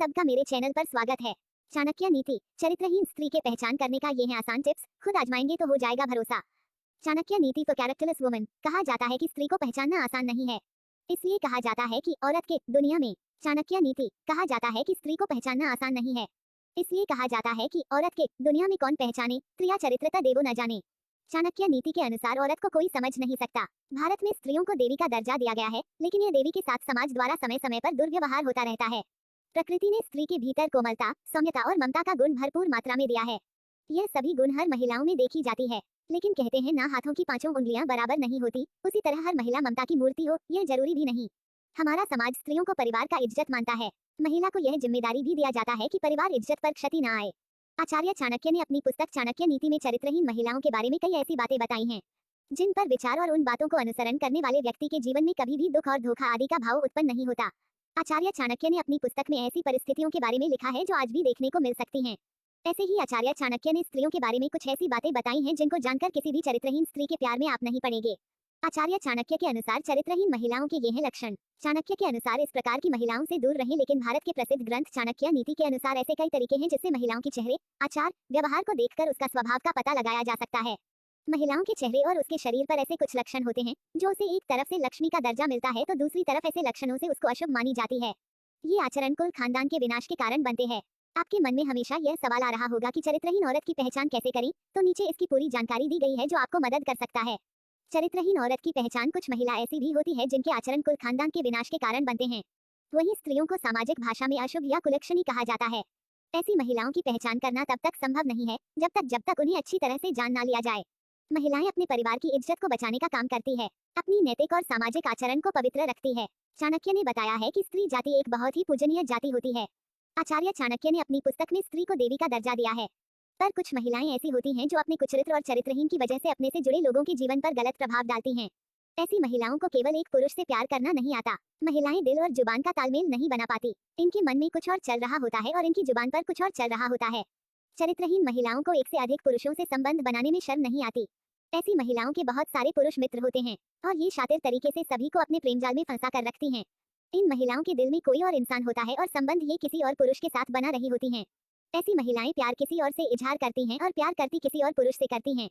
सबका मेरे चैनल पर स्वागत है। चाणक्य नीति, चरित्रहीन स्त्री के पहचान करने का ये है आसान टिप्स, खुद आजमाएंगे तो हो जाएगा भरोसा। चाणक्य नीति फॉर कैरेक्टरलेस वुमन। कहा जाता है कि स्त्री को पहचानना आसान नहीं है, इसलिए कहा जाता है कि औरत के दुनिया में। चाणक्य नीति। कहा जाता है कि स्त्री को पहचानना आसान नहीं है, इसलिए कहा जाता है कि औरत के दुनिया में कौन पहचाने, त्रिया चरित्रता देवो न जाने। चाणक्य नीति के अनुसार औरत को कोई समझ नहीं सकता। भारत में स्त्रियों को देवी का दर्जा दिया गया है, लेकिन यह देवी के साथ समाज द्वारा समय समय पर दुर्व्यवहार होता रहता है। प्रकृति ने स्त्री के भीतर कोमलता, सौम्यता और ममता का गुण भरपूर मात्रा में दिया है। यह सभी गुण हर महिलाओं में देखी जाती है, लेकिन कहते हैं ना, हाथों की पांचों उंगलियां बराबर नहीं होती, उसी तरह हर महिला ममता की मूर्ति हो, यह जरूरी भी नहीं। हमारा समाज स्त्रियों को परिवार का इज्जत मानता है। महिला को यह जिम्मेदारी भी दिया जाता है कि परिवार इज्जत पर क्षति न आए। आचार्य चाणक्य ने अपनी पुस्तक चाणक्य नीति में चरित्रहीन महिलाओं के बारे में कई ऐसी बातें बताई हैं, जिन पर विचार और उन बातों को अनुसरण करने वाले व्यक्ति के जीवन में कभी भी दुख और धोखा आदि का भाव उत्पन्न नहीं होता। आचार्य चाणक्य ने अपनी पुस्तक में ऐसी परिस्थितियों के बारे में लिखा है जो आज भी देखने को मिल सकती हैं। ऐसे ही आचार्य चाणक्य ने स्त्रियों के बारे में कुछ ऐसी बातें बताई हैं जिनको जानकर किसी भी चरित्रहीन स्त्री के प्यार में आप नहीं पड़ेंगे। आचार्य चाणक्य के अनुसार चरित्रहीन महिलाओं के ये हैं लक्षण। चाणक्य के अनुसार इस प्रकार की महिलाओं से दूर रहें, लेकिन भारत के प्रसिद्ध ग्रंथ चाणक्य नीति के अनुसार ऐसे कई तरीके हैं जिससे महिलाओं के चेहरे, आचार, व्यवहार को देखकर उसका स्वभाव का पता लगाया जा सकता है। महिलाओं के चेहरे और उसके शरीर पर ऐसे कुछ लक्षण होते हैं जो उसे एक तरफ से लक्ष्मी का दर्जा मिलता है तो दूसरी तरफ ऐसे लक्षणों से उसको अशुभ मानी जाती है। ये आचरण कुल खानदान के विनाश के कारण बनते हैं। आपके मन में हमेशा यह सवाल आ रहा होगा कि चरित्रहीन औरत की पहचान कैसे करें, तो नीचे इसकी पूरी जानकारी दी गई है जो आपको मदद कर सकता है। चरित्रहीन औरत की पहचान। कुछ महिला ऐसी भी होती है जिनके आचरण कुल खानदान के विनाश के कारण बनते हैं। वहीं स्त्रियों को सामाजिक भाषा में अशुभ या कुलक्षणी कहा जाता है। ऐसी महिलाओं की पहचान करना तब तक संभव नहीं है जब तक उन्हें अच्छी तरह से जान ना लिया जाए। महिलाएं अपने परिवार की इज्जत को बचाने का काम करती है, अपनी नैतिक और सामाजिक आचरण को पवित्र रखती है। चाणक्य ने बताया है कि स्त्री जाति एक बहुत ही पूजनीय जाति होती है। आचार्य चाणक्य ने अपनी पुस्तक में स्त्री को देवी का दर्जा दिया है, पर कुछ महिलाएं ऐसी होती हैं जो अपने कुचरित्र और चरित्रहीन की वजह से अपने से जुड़े लोगों के जीवन पर गलत प्रभाव डालती हैं। ऐसी महिलाओं को केवल एक पुरुष से प्यार करना नहीं आता। महिलाएं दिल और जुबान का तालमेल नहीं बना पाती। इनके मन में कुछ और चल रहा होता है और इनकी जुबान पर कुछ और चल रहा होता है। चरित्रहीन महिलाओं को एक से अधिक पुरुषों से संबंध बनाने में शर्म नहीं आती। ऐसी महिलाओं के बहुत सारे पुरुष मित्र होते हैं और ये शातिर तरीके से सभी को अपने प्रेम जाल में फंसा कर रखती हैं। इन महिलाओं के दिल में कोई और इंसान होता है और संबंध ये किसी और पुरुष के साथ बना रही होती हैं। ऐसी महिलाएं प्यार किसी और से इजहार करती हैं और प्यार करती किसी और पुरुष से करती हैं।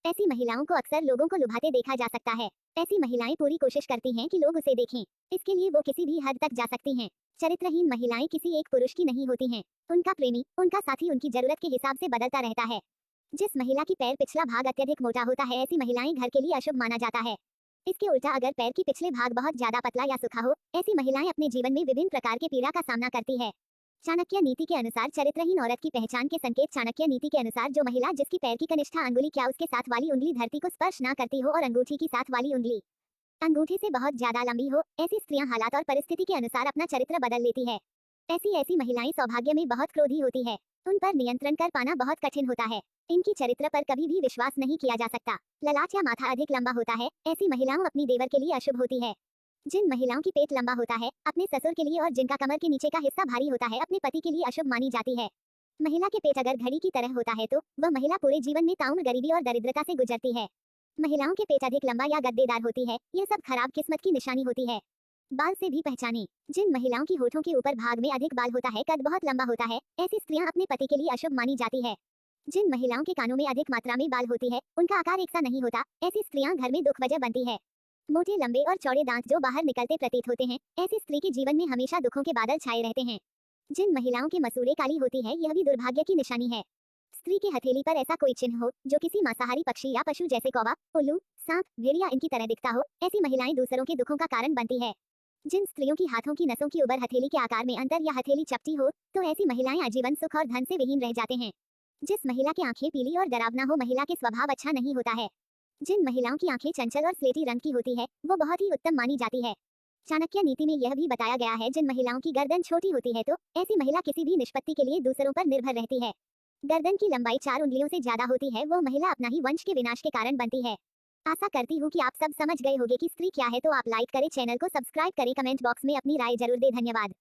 ऐसी महिलाओं को अक्सर लोगों को लुभाते देखा जा सकता है। ऐसी महिलाएं पूरी कोशिश करती हैं कि लोग उसे देखें, इसके लिए वो किसी भी हद तक जा सकती हैं। चरित्रहीन महिलाएं किसी एक पुरुष की नहीं होती हैं। उनका प्रेमी, उनका साथी उनकी जरूरत के हिसाब से बदलता रहता है। जिस महिला की पैर पिछला भाग अत्यधिक मोटा होता है, ऐसी महिलाएं घर के लिए अशुभ माना जाता है। इसके उल्टा अगर पैर की पिछले भाग बहुत ज्यादा पतला या सूखा हो, ऐसी महिलाएं अपने जीवन में विभिन्न प्रकार के पीड़ा का सामना करती है। चाणक्य नीति के अनुसार चरित्रहीन औरत की पहचान के संकेत। चाणक्य नीति के अनुसार जो महिला जिसकी पैर की कनिष्ठा अंगुली क्या उसके साथ वाली उंगली धरती को स्पर्श ना करती हो और अंगूठी की साथ वाली उंगली अंगूठे से बहुत ज्यादा लंबी हो, ऐसी स्त्रियां हालात और परिस्थिति के अनुसार अपना चरित्र बदल लेती है। ऐसी महिलाएं सौभाग्य में बहुत क्रोधी होती है। उन पर नियंत्रण कर पाना बहुत कठिन होता है। इनकी चरित्र पर कभी भी विश्वास नहीं किया जा सकता। ललाट या माथा अधिक लंबा होता है, ऐसी महिलाओं अपनी देवर के लिए अशुभ होती है। जिन महिलाओं की पेट लंबा होता है अपने ससुर के लिए और जिनका कमर के नीचे का हिस्सा भारी होता है अपने पति के लिए अशुभ मानी जाती है। महिला के पेट अगर घड़ी की तरह होता है तो वह महिला पूरे जीवन में ताउम्र गरीबी और दरिद्रता से गुजरती है। महिलाओं के पेट अधिक लंबा या गद्देदार होती है, यह सब खराब किस्मत की निशानी होती है। बाल से भी पहचाने। जिन महिलाओं की होठों के ऊपर भाग में अधिक बाल होता है, कद बहुत लंबा होता है, ऐसी स्त्रियां अपने पति के लिए अशुभ मानी जाती है। जिन महिलाओं के कानों में अधिक मात्रा में बाल होती है, उनका आकार एक सा नहीं होता, ऐसी स्त्रियां घर में दुख वजह बनती है। मोटे लंबे और चौड़े दांत जो बाहर निकलते प्रतीत होते हैं, ऐसी स्त्री के जीवन में हमेशा दुखों के बादल छाए रहते हैं। जिन महिलाओं के मसूड़े काली होती है, यह भी दुर्भाग्य की निशानी है। स्त्री के हथेली पर ऐसा कोई चिन्ह हो जो किसी मांसाहारी पक्षी या पशु जैसे कौवा, उल्लू, सांप, भेड़िया इनकी तरह दिखता हो, ऐसी महिलाएं दूसरों के दुखों का कारण बनती है। जिन स्त्रियों की हाथों की नसों की उबर हथेली के आकार में अंतर या हथेली चपटी हो, तो ऐसी महिलाएं आजीवन सुख और धन से विहीन रह जाते हैं। जिस महिला की आंखें पीली और डरावना हो, महिला के स्वभाव अच्छा नहीं होता है। जिन महिलाओं की आंखें चंचल और स्लेटी रंग की होती है, वो बहुत ही उत्तम मानी जाती है। चाणक्य नीति में यह भी बताया गया है, जिन महिलाओं की गर्दन छोटी होती है तो ऐसी महिला किसी भी निष्पत्ति के लिए दूसरों पर निर्भर रहती है। गर्दन की लंबाई 4 उंगलियों से ज्यादा होती है, वो महिला अपना ही वंश के विनाश के कारण बनती है। आशा करती हूँ कि आप सब समझ गए होंगे कि स्त्री क्या है। तो आप लाइक करें, चैनल को सब्सक्राइब करें, कमेंट बॉक्स में अपनी राय जरूर दें। धन्यवाद।